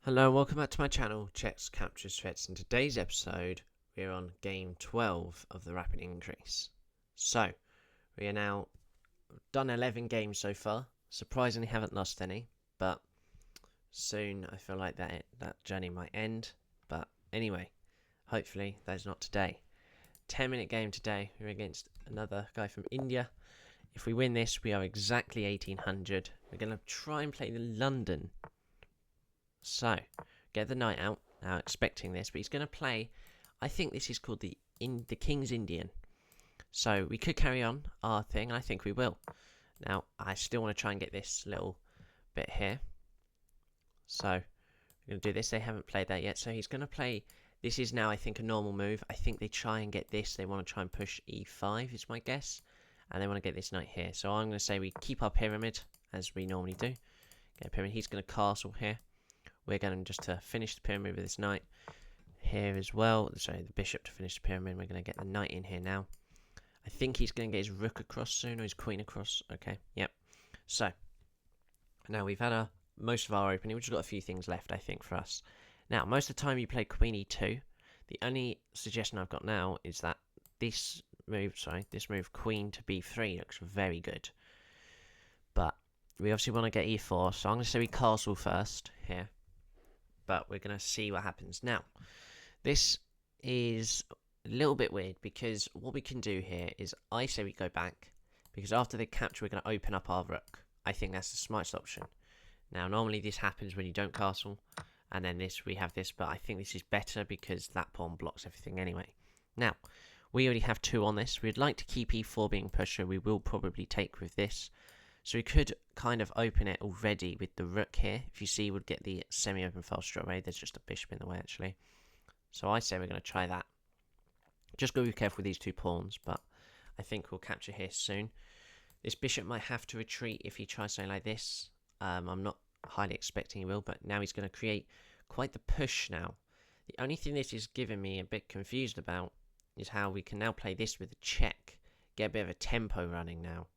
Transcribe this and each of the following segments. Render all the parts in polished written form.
Hello and welcome back to my channel, Checks, Captures, Threats. In today's episode, we're on game 12 of the Rapid Increase. So, we are now done 11 games so far. Surprisingly haven't lost any, but soon I feel like that journey might end. But anyway, hopefully that's not today. 10-minute game today, we're against another guy from India. If we win this, we are exactly 1800. We're going to try and play the London. So, get the knight out. Now, expecting this, but he's going to play. I think this is called the King's Indian. So we could carry on our thing, and I think we will. Now, I still want to try and get this little bit here. So we're going to do this. They haven't played that yet, so he's going to play. This is now, I think, a normal move. I think they try and get this. They want to try and push e5 is my guess, and they want to get this knight here. So I'm going to say we keep our pyramid as we normally do. Get a pyramid. He's going to castle here. We're going just to finish the pyramid with this knight here as well. Sorry, the bishop to finish the pyramid. We're going to get the knight in here now. I think he's going to get his rook across soon, or his queen across. Okay, yep. So, now we've had most of our opening. We've just got a few things left, I think, for us. Now, most of the time you play queen e2. The only suggestion I've got now is that this move, queen to b3 looks very good. But we obviously want to get e4, so I'm going to say we castle first here. But we're going to see what happens. Now, this is a little bit weird because what we can do here is I say we go back because after the capture we're going to open up our rook. I think that's the smartest option. Now, normally this happens when you don't castle, and then we have this, but I think this is better because that pawn blocks everything anyway. Now, we already have 2 on this. We'd like to keep e4 being pushed, so we will probably take with this. So we could kind of open it already with the rook here. If you see, we'd get the semi-open file straight away. There's just a bishop in the way, actually. So I say we're going to try that. Just go be careful with these 2 pawns, but I think we'll capture here soon. This bishop might have to retreat if he tries something like this. I'm not highly expecting he will, but now he's going to create quite the push now. The only thing this is giving me a bit confused about is how we can now play this with a check. Get a bit of a tempo running now.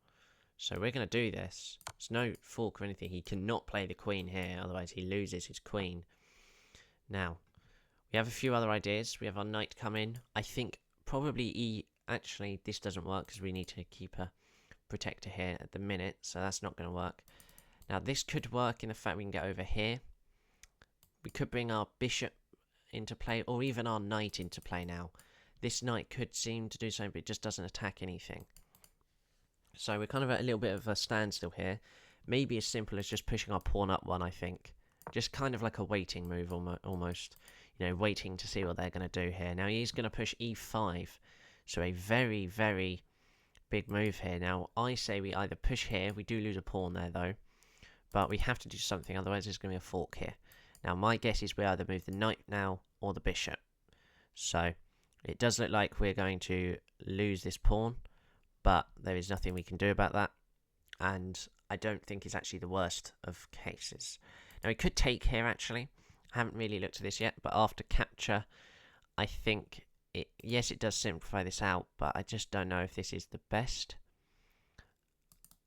So we're going to do this. It's no fork or anything. He cannot play the queen here, otherwise he loses his queen. Now, we have a few other ideas. We have our knight come in. I think probably actually, this doesn't work because we need to keep a protector here at the minute, so that's not going to work. Now, this could work in the fact we can get over here. We could bring our bishop into play, or even our knight into play now. This knight could seem to do something, but it just doesn't attack anything. So we're kind of at a little bit of a standstill here. Maybe as simple as just pushing our pawn up 1, I think. Just kind of like a waiting move almost. You know, waiting to see what they're going to do here. Now he's going to push e5. So a very, very big move here. Now I say we either push here. We do lose a pawn there though. But we have to do something, otherwise there's going to be a fork here. Now my guess is we either move the knight now or the bishop. So it does look like we're going to lose this pawn. But there is nothing we can do about that. And I don't think it's actually the worst of cases. Now, we could take here, actually. I haven't really looked at this yet. But after capture, I think, yes, it does simplify this out. But I just don't know if this is the best.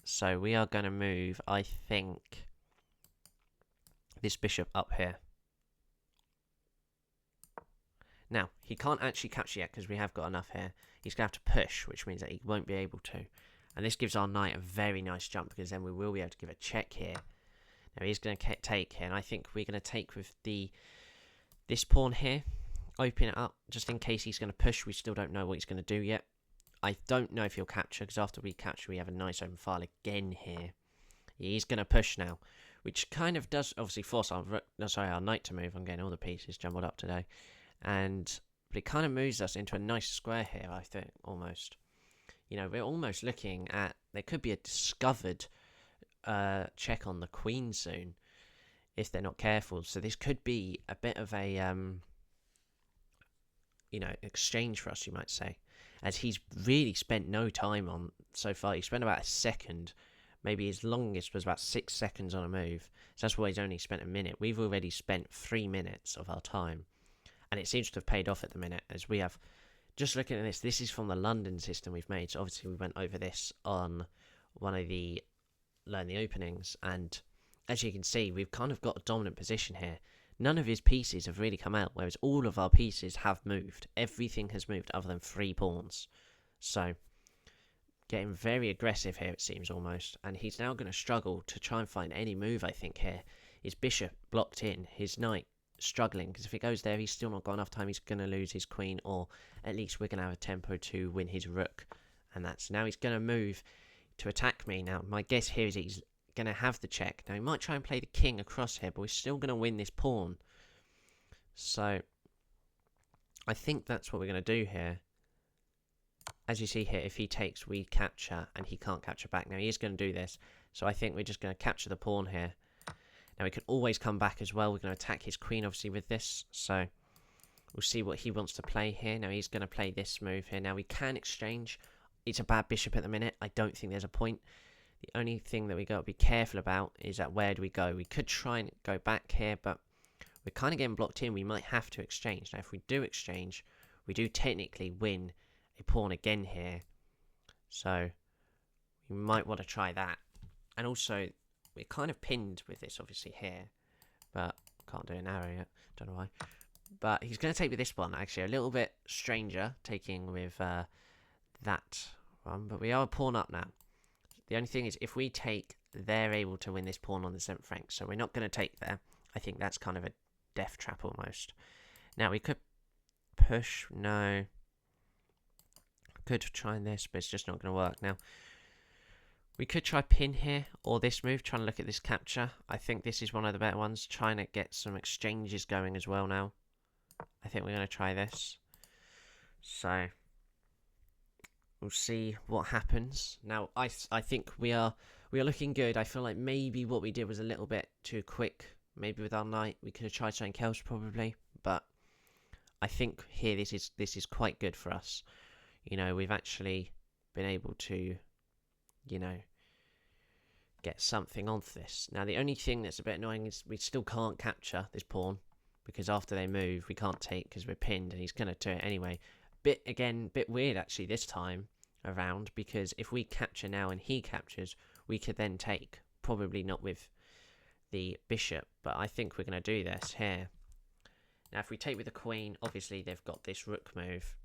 So we are going to move, I think, this bishop up here. Now, he can't actually capture yet because we have got enough here. He's going to have to push, which means that he won't be able to. And this gives our knight a very nice jump because then we will be able to give a check here. Now, he's going to take here, and I think we're going to take with this pawn here. Open it up, just in case he's going to push. We still don't know what he's going to do yet. I don't know if he'll capture, because after we capture, we have a nice open file again here. He's going to push now, which kind of does obviously force our knight to move. I'm getting all the pieces jumbled up today. But it kind of moves us into a nice square here, I think, almost. You know, we're almost looking at, there could be a discovered check on the queen soon, if they're not careful. So this could be a bit of a, you know, exchange for us, you might say. As he's really spent no time on so far. He spent about a second. Maybe his longest was about 6 seconds on a move. So that's why he's only spent a minute. We've already spent 3 minutes of our time. And it seems to have paid off at the minute, as we have, just looking at this is from the London system we've made. So obviously we went over this on one of the Learn the Openings. And as you can see, we've kind of got a dominant position here. none of his pieces have really come out, whereas all of our pieces have moved. Everything has moved other than 3 pawns. So, getting very aggressive here, it seems, almost. And he's now going to struggle to try and find any move, I think, here. His bishop blocked in, his knight struggling, because if it goes there, he's still not got enough time. He's going to lose his queen, or at least we're going to have a tempo to win his rook. And that's now he's going to move to attack me. Now, my guess here is he's going to have the check. Now, he might try and play the king across here, but we're still going to win this pawn. So, I think that's what we're going to do here. As you see here, if he takes, we capture, and he can't capture back. Now, he is going to do this, so I think we're just going to capture the pawn here. Now, we can always come back as well. We're going to attack his queen, obviously, with this, so we'll see what he wants to play here. Now, he's going to play this move here. Now, we can exchange. It's a bad bishop at the minute. I don't think there's a point. The only thing that we got to be careful about is that where do we go? We could try and go back here, but we're kind of getting blocked in. We might have to exchange. Now, if we do exchange, we do technically win a pawn again here. So, we might want to try that. And also, we're kind of pinned with this, obviously, here. But, can't do an arrow yet. Don't know why. But he's going to take with this one, actually. A little bit stranger, taking with that one. But we are a pawn up now. The only thing is, if we take, they're able to win this pawn on the 7th rank. So we're not going to take there. I think that's kind of a death trap almost. Now, we could push. No. Could try this, but it's just not going to work. Now, we could try pin here, or this move, trying to look at this capture. I think this is one of the better ones. Trying to get some exchanges going as well now. I think we're going to try this. So, we'll see what happens. Now, I think we are looking good. I feel like maybe what we did was a little bit too quick. Maybe with our knight, we could have tried something else probably. But I think here this is quite good for us. You know, we've actually been able to, you know, get something of this. Now, the only thing that's a bit annoying is we still can't capture this pawn, because after they move, we can't take because we're pinned, and he's going to do it anyway. Bit weird actually this time around, because if we capture now and he captures, we could then take. Probably not with the bishop, but I think we're going to do this here. Now, if we take with the queen, obviously they've got this rook move.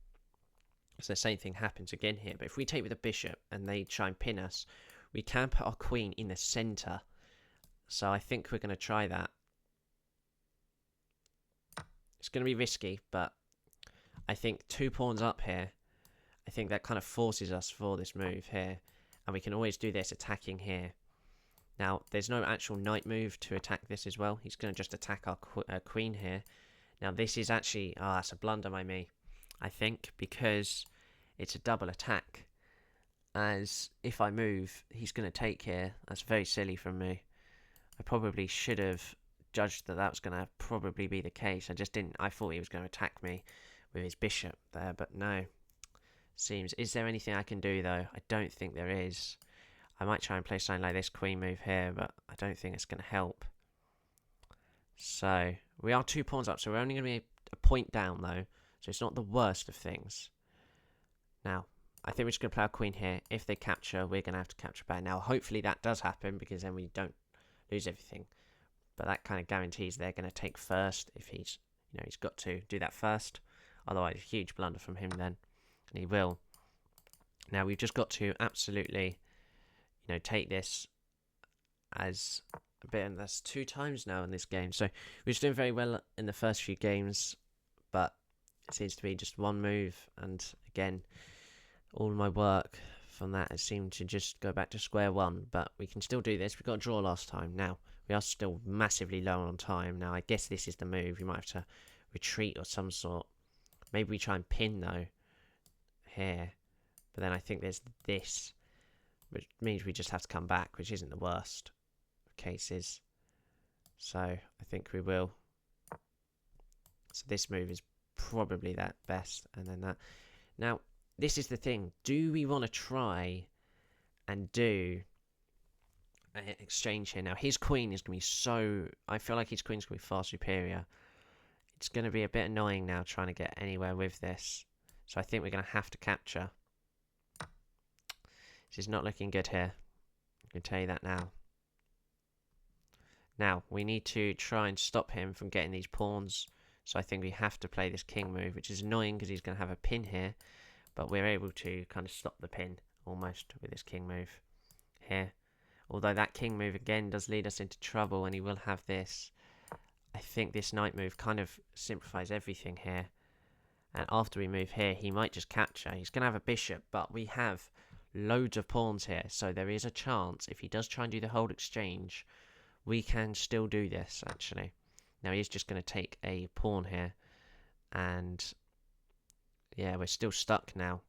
So the same thing happens again here. But if we take with the bishop and they try and pin us, we can put our queen in the centre. So I think we're going to try that. It's going to be risky, but I think 2 pawns up here, I think that kind of forces us for this move here. And we can always do this attacking here. Now, there's no actual knight move to attack this as well. He's going to just attack our queen here. Now, this is actually... Oh, that's a blunder by me, I think, because it's a double attack. As if I move, he's going to take here. That's very silly from me. I probably should have judged that was going to probably be the case. I just didn't. I thought he was going to attack me with his bishop there, but no. Seems. Is there anything I can do, though? I don't think there is. I might try and play something like this queen move here, but I don't think it's going to help. So, we are 2 pawns up, so we're only going to be a point down, though. So it's not the worst of things. Now, I think we're just going to play our queen here. If they capture, we're going to have to capture back. Now, hopefully that does happen, because then we don't lose everything. But that kind of guarantees they're going to take first if he's, you know, he's got to do that first. Otherwise, a huge blunder from him then. And he will. Now, we've just got to absolutely, you know, take this as a bit, and that's 2 times now in this game. So, we're just doing very well in the first few games, but it seems to be just one move, and again, all my work from that has seemed to just go back to square one. But we can still do this. We got a draw last time. Now, we are still massively low on time. Now, I guess this is the move. We might have to retreat or some sort. Maybe we try and pin, though, here. But then I think there's this, which means we just have to come back, which isn't the worst of cases. So, I think we will. So, this move is probably that best, and then that. Now, this is the thing. Do we want to try and do an exchange here? Now, his queen is going to be so... I feel like his queen's going to be far superior. It's going to be a bit annoying now trying to get anywhere with this. So I think we're going to have to capture. This is not looking good here. I can tell you that now. Now, we need to try and stop him from getting these pawns. So I think we have to play this king move, which is annoying because he's going to have a pin here. But we're able to kind of stop the pin almost with this king move here. Although that king move again does lead us into trouble, and he will have this. I think this knight move kind of simplifies everything here. And after we move here, he might just capture. He's going to have a bishop, but we have loads of pawns here. So there is a chance, if he does try and do the hold exchange, we can still do this, actually. Now, he's just going to take a pawn here. And, yeah, we're still stuck now.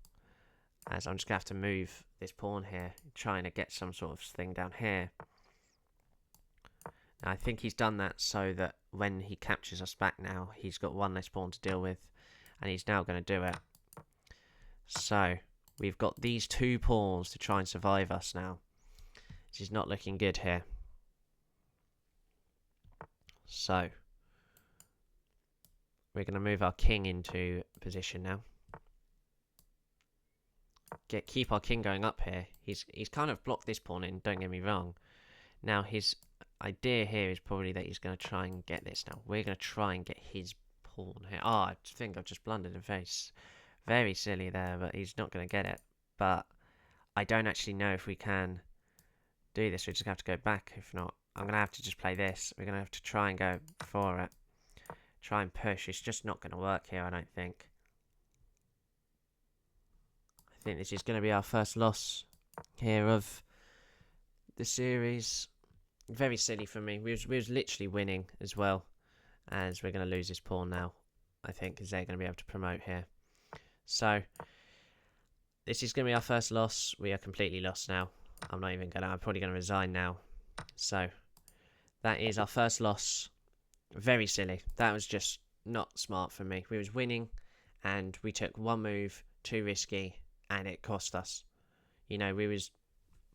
As I'm just going to have to move this pawn here, trying to get some sort of thing down here. Now, I think he's done that so that when he captures us back now, he's got one less pawn to deal with. And he's now going to do it. So, we've got these 2 pawns to try and survive us now. This is not looking good here. So, we're going to move our king into position now. Keep our king going up here. He's kind of blocked this pawn in, don't get me wrong. Now, his idea here is probably that he's going to try and get this now. We're going to try and get his pawn here. Oh, I think I've just blundered in face. Very silly there, but he's not going to get it. But I don't actually know if we can do this. We're just going to have to go back. If not, I'm going to have to just play this. We're going to have to try and go for it. Try and push. It's just not going to work here, I don't think. I think this is going to be our first loss here of the series. Very silly for me. We was literally winning as well. As we're going to lose this pawn now, I think, because they're going to be able to promote here. So, this is going to be our first loss. We are completely lost now. I'm probably going to resign now. So, that is our first loss. Very silly. That was just not smart for me. We was winning, and we took one move, too risky, and it cost us. You know, we was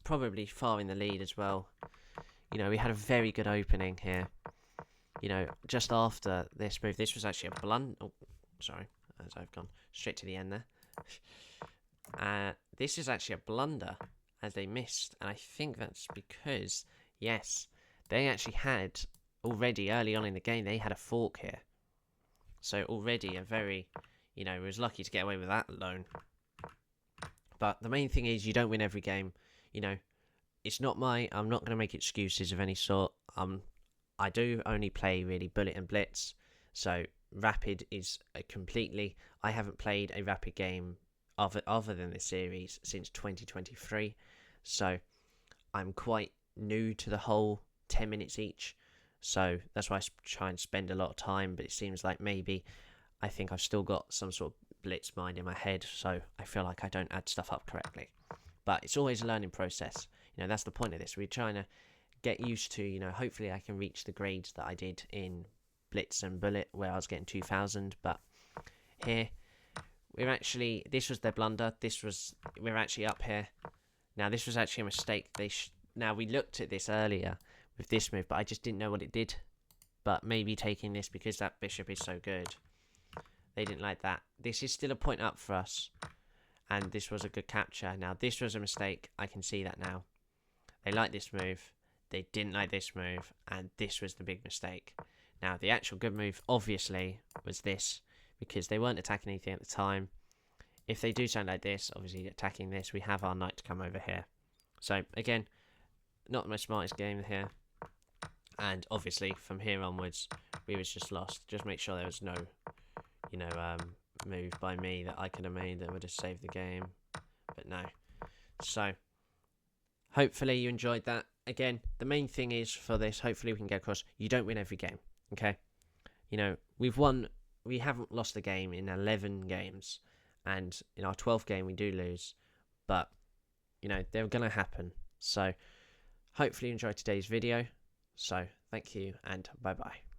probably far in the lead as well. You know, we had a very good opening here. You know, just after this move, this was actually a blunder. Oh, sorry, as I've gone straight to the end there. This is actually a blunder, as they missed. And I think that's because, yes, they actually had, already early on in the game, they had a fork here. So already a very, you know, was lucky to get away with that alone. But the main thing is you don't win every game. You know, it's not I'm not going to make excuses of any sort. I do only play really Bullet and Blitz, so Rapid is I haven't played a Rapid game other than this series since 2023, so I'm quite new to the whole 10 minutes each, so that's why I try and spend a lot of time, but it seems like maybe I think I've still got some sort of Blitz mind in my head, so I feel like I don't add stuff up correctly. But it's always a learning process. You know, that's the point of this. We're trying to get used to, you know, hopefully I can reach the grades that I did in Blitz and Bullet where I was getting 2000, but here this was their blunder. We're actually up here. Now this was actually a mistake. Now we looked at this earlier with this move, but I just didn't know what it did. But maybe taking this because that bishop is so good. They didn't like that. This is still a point up for us. And this was a good capture. Now this was a mistake. I can see that now. They like this move. They didn't like this move, and this was the big mistake. Now, the actual good move, obviously, was this, because they weren't attacking anything at the time. If they do sound like this, obviously attacking this, we have our knight to come over here. So, again, not my smartest game here. And, obviously, from here onwards, we was just lost. Just make sure there was no, you know, move by me that I could have made that would have saved the game. But no. So, hopefully you enjoyed that. Again, the main thing is for this, hopefully we can get across, you don't win every game, okay? You know, we haven't lost a game in 11 games, and in our 12th game we do lose, but, you know, they're going to happen. So, hopefully you enjoyed today's video. So, thank you, and bye-bye.